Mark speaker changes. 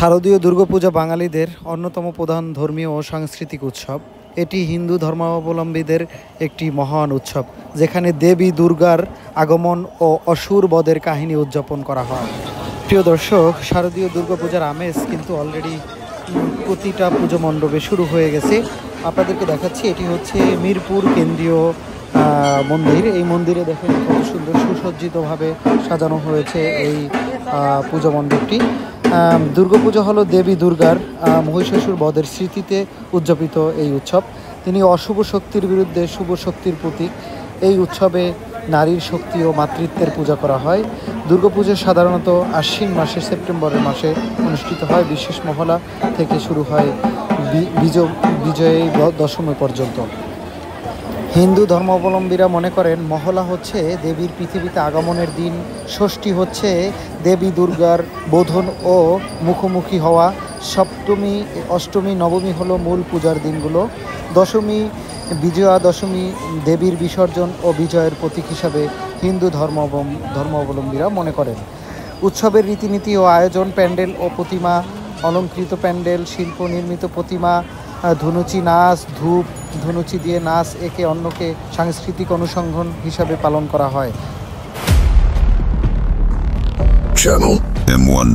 Speaker 1: শারদীয় দুর্গাপূজা বাঙালিদের অন্যতম প্রধান ধর্মীয় ও সাংস্কৃতিক উৎসব। এটি হিন্দু ধর্মাবলম্বীদের একটি মহান উৎসব, যেখানে দেবী দুর্গার আগমন ও অসুর বধের কাহিনী উদযাপন করা হয়। প্রিয় দর্শক, শারদীয় দুর্গাপূজার আমেজ কিন্তু অলরেডি প্রতিটা পুজো মণ্ডপে শুরু হয়ে গেছে। আপনাদেরকে দেখাচ্ছি, এটি হচ্ছে মিরপুর কেন্দ্রীয় মন্দির। এই মন্দিরে দেখেন কত সুন্দর সুসজ্জিতভাবে সাজানো হয়েছে এই পুজো মণ্ডপটি। দুর্গাপূজা হলো দেবী দুর্গার মহিষাসুর বধের স্মৃতিতে উদযাপিত এই উৎসব। তিনি অশুভ শক্তির বিরুদ্ধে শুভ শক্তির প্রতীক। এই উৎসবে নারীর শক্তি ও মাতৃত্বের পূজা করা হয়। দুর্গাপূজা সাধারণত আশ্বিন মাসে সেপ্টেম্বরের মাসে অনুষ্ঠিত হয়। বিশেষ মহলা থেকে শুরু হয় বিজয়ী দশমী পর্যন্ত। হিন্দু ধর্মাবলম্বীরা মনে করেন মহলা হচ্ছে দেবীর পৃথিবীতে আগমনের দিন, ষষ্ঠী হচ্ছে দেবী দুর্গার বোধন ও মুখোমুখি হওয়া, সপ্তমী, অষ্টমী, নবমী হলো মূল পূজার দিনগুলো, দশমী বিজয়া দশমী দেবীর বিসর্জন ও বিজয়ের প্রতীক হিসাবে হিন্দু ধর্মাবলম্বীরা মনে করেন। উৎসবের রীতিনীতি ও আয়োজন, প্যান্ডেল ও প্রতিমা, অলঙ্কৃত প্যান্ডেল, শিল্প নির্মিত প্রতিমা, ধুনুচি নাচ, ধূপ ধুনুচি দিয়ে নাচ একে অন্যকে সাংস্কৃতিক অনুষঙ্গন হিসাবে পালন করা হয়।
Speaker 2: Channel M1